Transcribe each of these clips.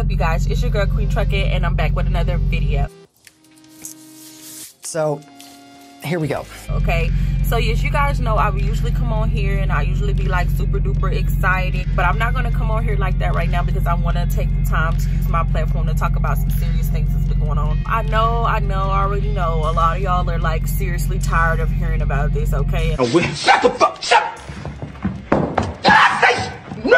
up, you guys? It's your girl Queen Truckett, and I'm back with another video. So here we go. Okay, so as you guys know, I would usually come on here and I usually be like super duper excited, but I'm not gonna come on here like that right now because I want to take the time to use my platform to talk about some serious things that's been going on. I already know a lot of y'all are like seriously tired of hearing about this. Okay, Shut the fuck up! Did I say no?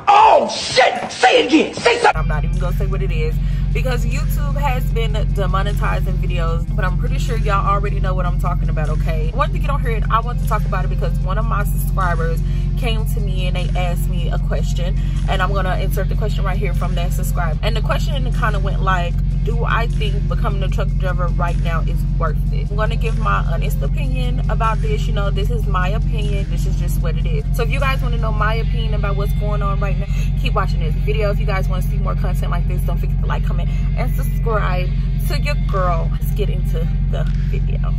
Oh shit! Say it again. Say something. I'm not even gonna say what it is because YouTube has been demonetizing videos, but I'm pretty sure y'all already know what I'm talking about. Okay, I wanted to get on here and I want to talk about it because one of my subscribers came to me and they asked me a question, and I'm gonna insert the question right here from that subscriber. And the question kind of went like, do I think becoming a truck driver right now is worth it? I'm gonna give my honest opinion about this. You know, this is my opinion. This is just what it is. So if you guys want to know my opinion about what's going on right now, keep watching this video. If you guys want to see more content like this, don't forget to like, comment, and subscribe to your girl. Let's get into the video.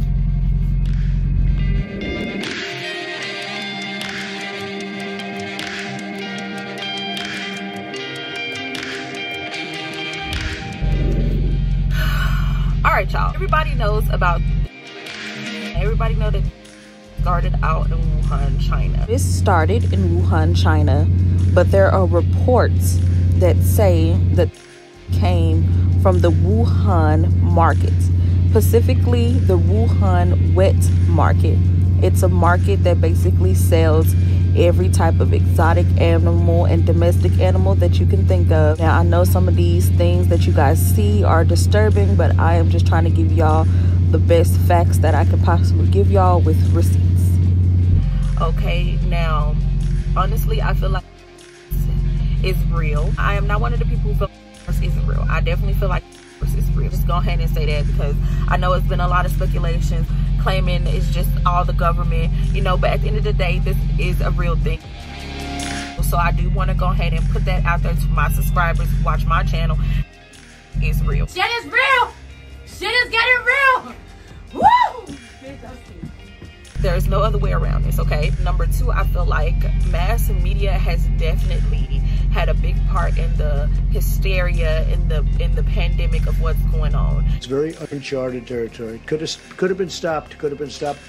All right, y'all. Everybody knows that it started out in Wuhan, China. This started in Wuhan, China, but there are reports that say that it came from the Wuhan market, specifically the Wuhan wet market. It's a market that basically sells every type of exotic animal and domestic animal that you can think of. Now, I know some of these things that you guys see are disturbing, but I am just trying to give y'all the best facts that I can possibly give y'all with receipts. Okay, now, honestly, I feel like it's real. I am not one of the people who feel like this isn't real. I definitely feel like this is real. Just go ahead and say that because I know it's been a lot of speculations claiming it's just all the government, you know, but at the end of the day, this is a real thing. So I do want to go ahead and put that out there to my subscribers who watch my channel. It's real. Shit is real. Shit is getting real. Woo! There's no other way around this, okay? Number two, I feel like Madison Media has definitely had a big part in the hysteria in the pandemic of what's going on. It's very uncharted territory. Could have been stopped. Could have been stopped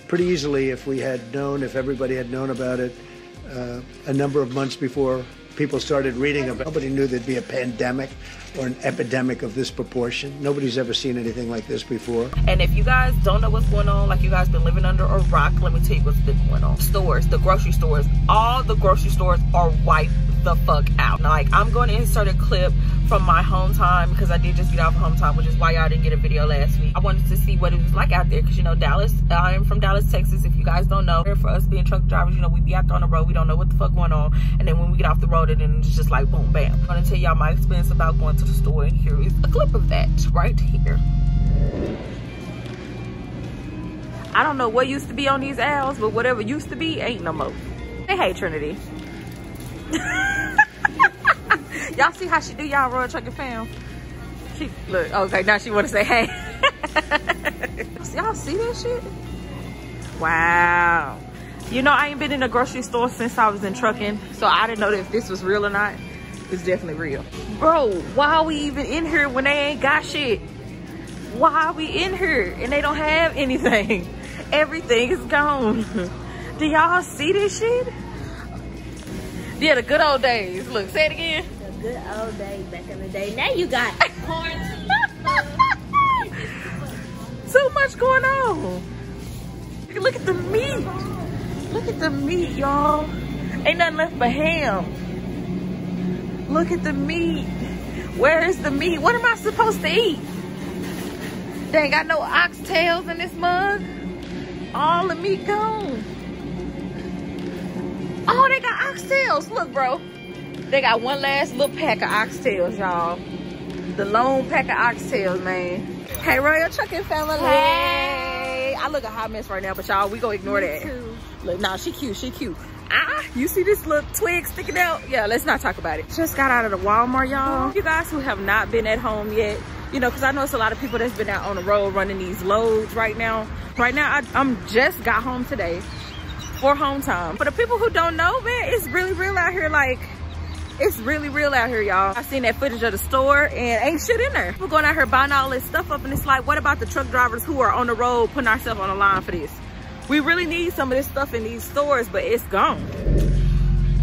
pretty easily if we had known, if everybody had known about it a number of months before people started reading about it. Nobody knew there'd be a pandemic or an epidemic of this proportion. Nobody's ever seen anything like this before. And if you guys don't know what's going on, like you guys been living under a rock, let me tell you what's been going on. Stores, the grocery stores, all the grocery stores are wiped the fuck out. Like, I'm going to insert a clip from my home time because I did just get off home time, which is why y'all didn't get a video last week. I wanted to see what it was like out there because, you know, Dallas, I am from Dallas, Texas. If you guys don't know, for us being truck drivers, you know, we be out there on the road, we don't know what the fuck going on, and then when we get off the road, and then it's just like boom, bam. I'm gonna tell y'all my experience about going to the store, and here is a clip of that right here. I don't know what used to be on these aisles, but whatever used to be ain't no more. Hey Trinity. Y'all see how she do y'all road trucking fam? She look, okay, now she wanna say hey. Y'all see that shit? Wow. You know, I ain't been in a grocery store since I was in trucking, so I didn't know if this was real or not. It's definitely real. Bro, why are we even in here when they ain't got shit? Why are we in here and they don't have anything? Everything is gone. Do y'all see this shit? Yeah, the good old days. Look, say it again. The good old days back in the day. Now you got quarantine. So much going on. Look at the meat. Look at the meat, y'all. Ain't nothing left but ham. Look at the meat. Where is the meat? What am I supposed to eat? They ain't got no oxtails in this mug. All the meat gone. Oh, they got oxtails. Look, bro. They got one last little pack of oxtails, y'all. The lone pack of oxtails, man. Hey, Royal Trucking family. Hey. I look a hot mess right now, but y'all, we gonna ignore that. Too. Look, nah, she cute, she cute. Ah, you see this little twig sticking out? Yeah, let's not talk about it. Just got out of the Walmart, y'all. You guys who have not been at home yet, you know, because I know it's a lot of people that's been out on the road running these loads right now. Right now, I'm just got home today for home time. For the people who don't know, man, it's really real out here. Like, It's really real out here, y'all. I seen that footage of the store and ain't shit in there. We're going out here buying all this stuff up, and it's like, what about the truck drivers who are on the road putting ourselves on the line for this? We really need some of this stuff in these stores, but it's gone.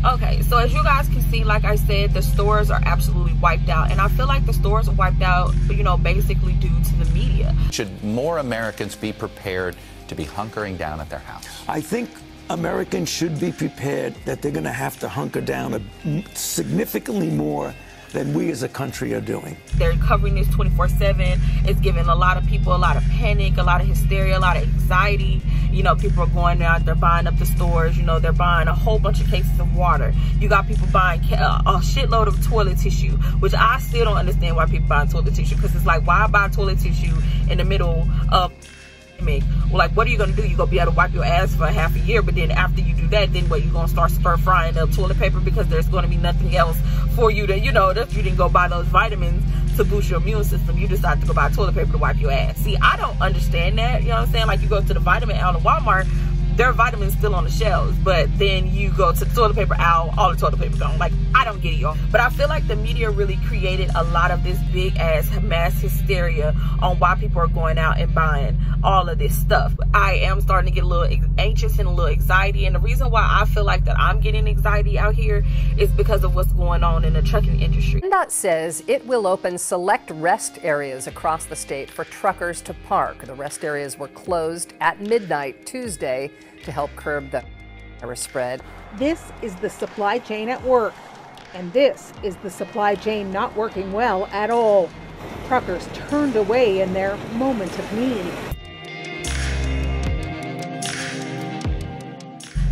Okay, so as you guys can see, like I said, the stores are absolutely wiped out. And I feel like the stores are wiped out, you know, basically due to the media. Should more Americans be prepared to be hunkering down at their house? I think Americans should be prepared that they're going to have to hunker down significantly more than we as a country are doing. They're covering this 24/7. It's giving a lot of people a lot of panic, a lot of hysteria, a lot of anxiety. You know, people are going out, they're buying up the stores. You know, they're buying a whole bunch of cases of water. You got people buying a shitload of toilet tissue, which I still don't understand why people buy toilet tissue, because it's like, why buy toilet tissue in the middle of like, what are you gonna do? You're gonna be able to wipe your ass for half a year, but then after you do that, then what, you gonna start stir frying up toilet paper because there's gonna be nothing else for you to, you know, that you didn't go buy those vitamins to boost your immune system. You decide to go buy toilet paper to wipe your ass. See, I don't understand that. You know what I'm saying? Like, you go to the vitamin aisle at Walmart, there are vitamins still on the shelves, but then you go to the toilet paper aisle, all the toilet paper gone. Like, I don't get it, y'all. But I feel like the media really created a lot of this big ass mass hysteria on why people are going out and buying all of this stuff. I am starting to get a little anxious and a little anxiety, and the reason why I feel like that I'm getting anxiety out here is because of what's going on in the trucking industry. PennDOT says it will open select rest areas across the state for truckers to park. The rest areas were closed at midnight Tuesday to help curb the virus spread. This is the supply chain at work, and this is the supply chain not working well at all. Truckers turned away in their moment of need.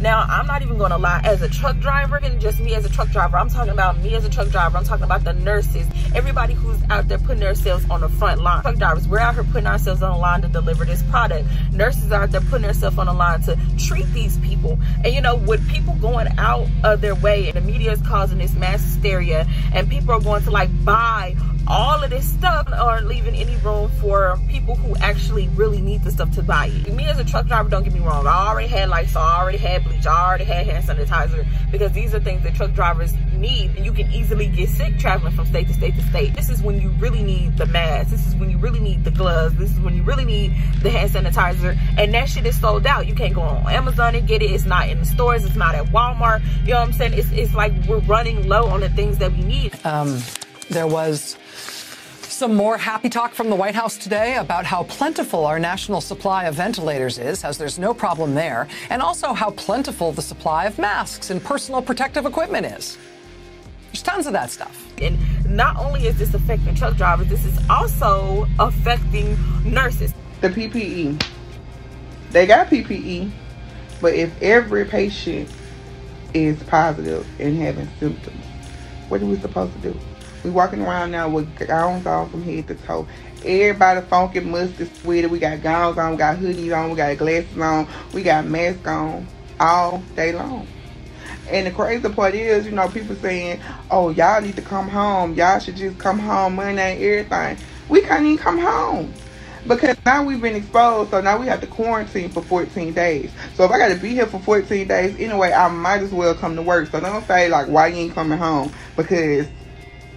Now, I'm not even gonna lie, as a truck driver, and just me as a truck driver, I'm talking about me as a truck driver, I'm talking about the nurses, everybody who's out there putting themselves on the front line. Truck drivers, we're out here putting ourselves on the line to deliver this product. Nurses are out there putting themselves on the line to treat these people. And you know, with people going out of their way, and the media is causing this mass hysteria, and people are going to like buy all of this stuff, aren't leaving any room for people who actually really need the stuff to buy it. Me as a truck driver, don't get me wrong, I already had Lysol, I already had bleach, I already had hand sanitizer, because these are things that truck drivers need, and you can easily get sick traveling from state to state to state. This is when you really need the mask, this is when you really need the gloves, this is when you really need the hand sanitizer, and that shit is sold out. You can't go on Amazon and get it, it's not in the stores, it's not at Walmart, you know what I'm saying? It's like we're running low on the things that we need. There was some more happy talk from the White House today about how plentiful our national supply of ventilators is, as there's no problem there, and also how plentiful the supply of masks and personal protective equipment is. There's tons of that stuff. And not only is this affecting truck drivers, this is also affecting nurses. The PPE. They got PPE, but if every patient is positive and having symptoms, what are we supposed to do? We walking around now with gowns on from head to toe. Everybody funky, musty, sweaty. We got gowns on, we got hoodies on, we got glasses on, we got masks on all day long. And the crazy part is, you know, people saying, oh, y'all need to come home. Y'all should just come home, money and everything. We can't even come home because now we've been exposed, so now we have to quarantine for 14 days. So if I got to be here for 14 days anyway, I might as well come to work. So don't say, like, why you ain't coming home? Because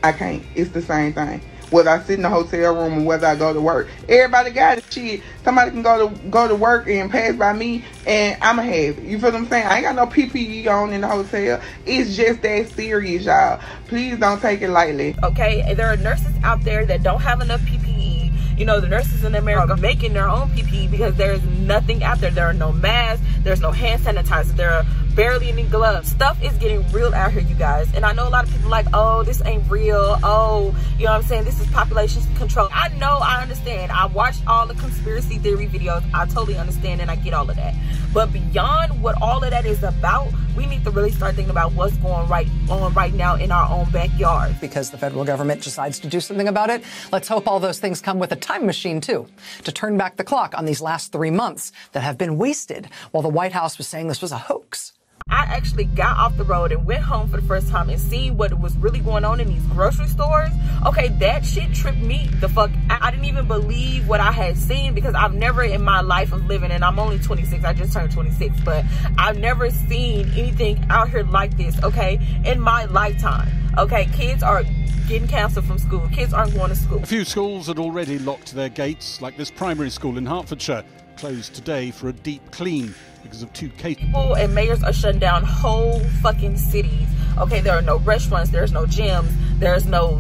I can't. It's the same thing. Whether I sit in the hotel room or whether I go to work. Everybody got it. Shit. Somebody can go to work and pass by me and I'ma have it. You feel what I'm saying? I ain't got no PPE on in the hotel. It's just that serious, y'all. Please don't take it lightly. Okay, there are nurses out there that don't have enough PPE. You know, the nurses in America are making their own PPE because there's nothing out there. There are no masks. There's no hand sanitizer. There are barely any gloves. Stuff is getting real out here, you guys. And I know a lot of people like, oh, this ain't real. Oh, you know what I'm saying? This is population control. I know, I understand. I watched all the conspiracy theory videos. I totally understand and I get all of that. But beyond what all of that is about, we need to really start thinking about what's going on right now in our own backyard. Because the federal government decides to do something about it, let's hope all those things come with a time machine, too, to turn back the clock on these last 3 months that have been wasted while the White House was saying this was a hoax. I actually got off the road and went home for the first time and seen what was really going on in these grocery stores. Okay, that shit tripped me the fuck. I didn't even believe what I had seen because I've never in my life of living, and I'm only 26, I just turned 26, but I've never seen anything out here like this, okay, in my lifetime. Okay, kids are getting canceled from school. Kids aren't going to school. A few schools had already locked their gates, like this primary school in Hertfordshire, closed today for a deep clean because of 2 cases. People and mayors are shutting down whole fucking cities. Okay, there are no restaurants, there's no gyms, there's no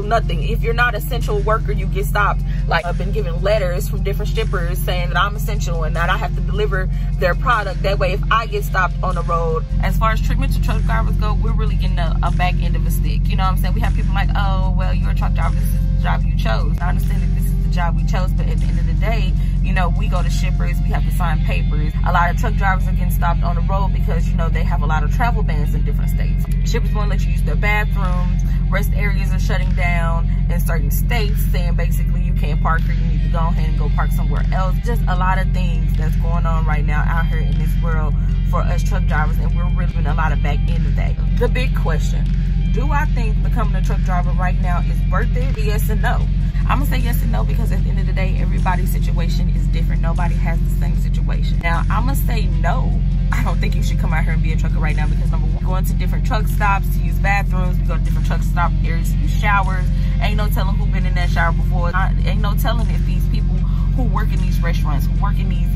nothing. If you're not an essential worker, you get stopped. Like, I've been given letters from different shippers saying that I'm essential and that I have to deliver their product. That way, if I get stopped on the road, as far as treatment to truck drivers go, we're really getting a back end of a stick. You know what I'm saying? We have people like, oh, well, you're a truck driver, this is the job you chose. I understand that this is the job we chose, but at the end of the day, you know, we go to shippers, we have to sign papers. A lot of truck drivers are getting stopped on the road because, you know, they have a lot of travel bans in different states. Shippers won't let you use their bathrooms. Rest areas are shutting down in certain states, saying basically you can't park here, you need to go ahead and go park somewhere else. Just a lot of things that's going on right now out here in this world for us truck drivers, and we're really in a lot of back end of that. The big question, do I think becoming a truck driver right now is worth it? Yes and no. I'm gonna say yes and no because at the end of the day, everybody's situation is different. Nobody has the same situation. Now, I'm gonna say no. I don't think you should come out here and be a trucker right now because number one, going to different truck stops to use bathrooms, we go to different truck stop areas to use showers. Ain't no telling who been in that shower before. Ain't no telling if these people who work in these restaurants, who work in these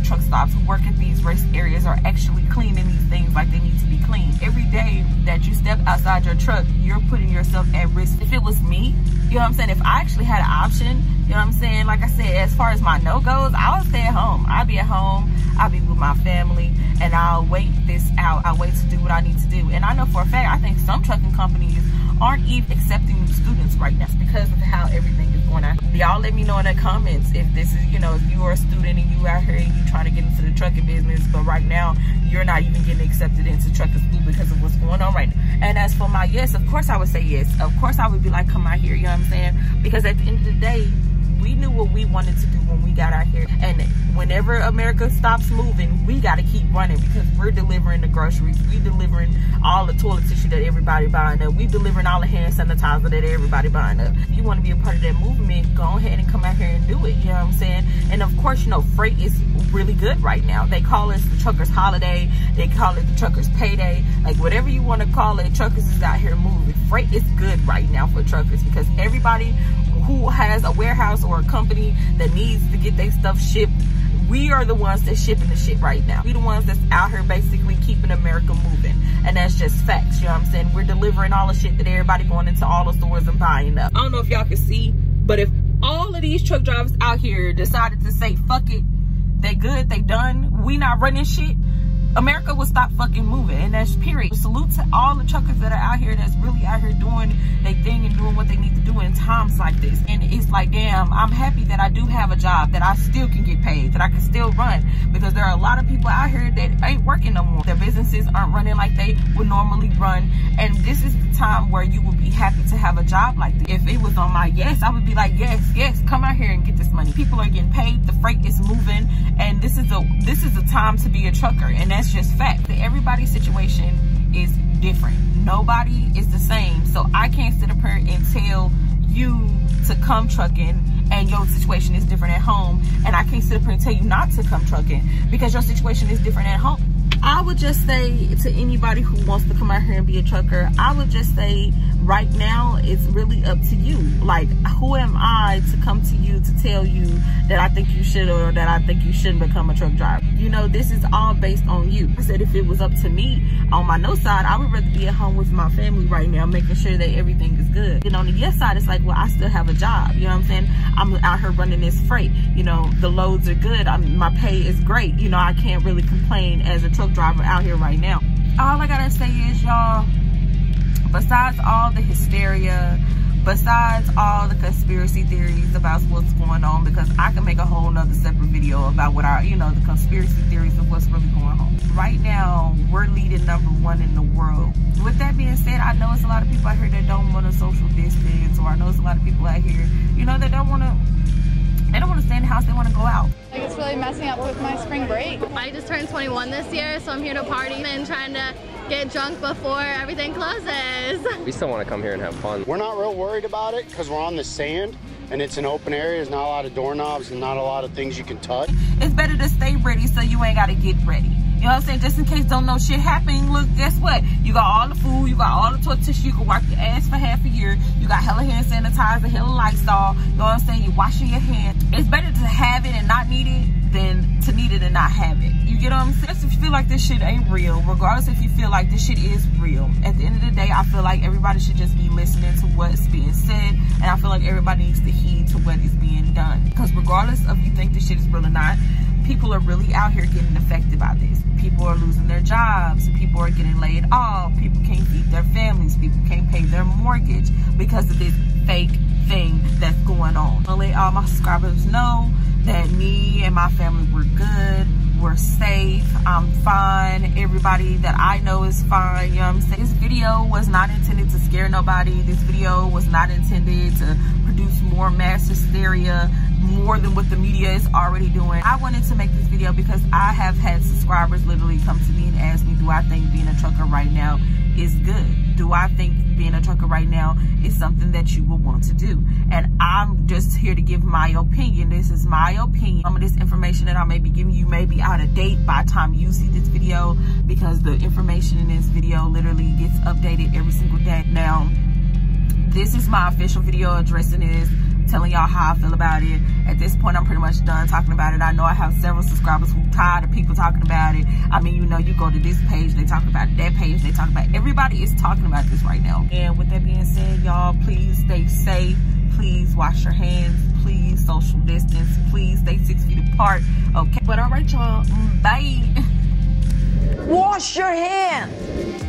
truck stops, who work in these rest areas are actually cleaning these things like they need to be cleaned. Every day that you step outside your truck, you're putting yourself at risk. If it was me, you know what I'm saying? If I actually had an option, you know what I'm saying? Like I said, as far as my no goes, I would stay at home. I'd be at home, I'll be with my family, and I'll wait this out. I'll wait to do what I need to do. And I know for a fact, I think some trucking companies aren't even accepting new students right now because of how everything is going on. Y'all let me know in the comments if this is, you know, if you are a student and you out here and you trying to get into the trucking business, but right now you're not even getting accepted into trucking school because of what's going on right now. And as for my yes, of course I would say yes. Of course I would be like, come out here, you know what I'm saying? Because at the end of the day, we knew what we wanted to do when we got out here. And whenever America stops moving, we got to keep running because we're delivering the groceries. We delivering all the toilet tissue that everybody buying up. We delivering all the hand sanitizer that everybody buying up. If you want to be a part of that movement, go ahead and come out here and do it. You know what I'm saying? And of course, you know, freight is really good right now. They call it the truckers holiday. They call it the truckers payday. Like whatever you want to call it, truckers is out here moving. Freight is good right now for truckers because everybody who has a warehouse or a company that needs to get their stuff shipped, we are the ones that's shipping the shit right now. We the ones that's out here basically keeping America moving. And that's just facts, you know what I'm saying? We're delivering all the shit that everybody going into all the stores and buying up. I don't know if y'all can see, but if all of these truck drivers out here decided to say, fuck it, they good, they done, we not running shit, America will stop fucking moving, and that's period. Salute to all the truckers that are out here that's really out here doing their thing and doing what they need to do in times like this. And it's like, damn, I'm happy that I do have a job, that I still can get paid, that I can still run, because there are a lot of people out here that ain't working no more. Their businesses aren't running like they would normally run, and this is the time where you would be happy to have a job like this. If it was on my yes, I would be like, yes, come out here and get this money. People are getting paid, the freight is moving, and this is a time to be a trucker, and that's just fact. Everybody's situation is different. Nobody is the same. So I can't sit up here and tell you to come trucking and your situation is different at home, and I can't sit up here and tell you not to come trucking because your situation is different at home. I would just say to anybody who wants to come out here and be a trucker, I would just say right now it's really up to you. Like, who am I to come to you to tell you that I think you should or that I think you shouldn't become a truck driver? You know, this is all based on you. I said if it was up to me, on my no side, I would rather be at home with my family right now, making sure that everything is good. And on the yes side, it's like, well, I still have a job. You know what I'm saying? I'm out here running this freight. You know, the loads are good. My pay is great. You know, I can't really complain as a truck driver out here right now. All I gotta say is, y'all, besides all the hysteria, besides all the conspiracy theories about what's going on, because I can make a whole nother separate video about what our, you know, the conspiracy theories of what's really going on. Right now, we're leading #1 in the world. With that being said, I know it's a lot of people out here that don't want to social distance, or I know it's a lot of people out here, you know, that don't want to stay in the house, they want to go out. Like, it's really messing up with my spring break. I just turned 21 this year, so I'm here to party and trying to get drunk before everything closes. We still want to come here and have fun. We're not real worried about it because we're on the sand and it's an open area. There's not a lot of doorknobs and not a lot of things you can touch. It's better to stay ready so you ain't got to get ready. You know what I'm saying? Just in case don't know shit happening, look, guess what? You got all the food, you got all the toilet tissue, you can wipe your ass for half a year. You got hella hand sanitizer, hella Lysol. You know what I'm saying? You're washing your hands. It's better to have it and not need it than to need it and not have it. You get what I'm saying? If you feel like this shit ain't real, regardless if you feel like this shit is real, at the end of the day, I feel like everybody should just be listening to what's being said, and I feel like everybody needs to heed to what is being done. Because regardless of you think this shit is real or not, people are really out here getting affected by this. People are losing their jobs. People are getting laid off. People can't feed their families. People can't pay their mortgage because of this fake thing that's going on. I'll let all my subscribers know that me and my family, we're good. We're safe. I'm fine. Everybody that I know is fine. You know what I'm saying? This video was not intended to scare nobody. This video was not intended to produce more mass hysteria, more than what the media is already doing. I wanted to make this video because I have had subscribers literally come to me and ask me, do I think being a trucker right now is good? Do I think being a trucker right now is something that you will want to do? And I'm just here to give my opinion. This is my opinion. Some of this information that I may be giving you may be out of date by the time you see this video, because the information in this video literally gets updated every single day. Now, this is my official video addressing this, telling y'all how I feel about it. At this point, I'm pretty much done talking about it. I know I have several subscribers who tired of people talking about it. I mean, you know, you go to this page, they talk about it, that page, they talk about it. Everybody is talking about this right now. And with that being said, y'all, please stay safe. Please wash your hands. Please social distance. Please stay 6 feet apart. Okay. But all right, y'all. Bye. Wash your hands.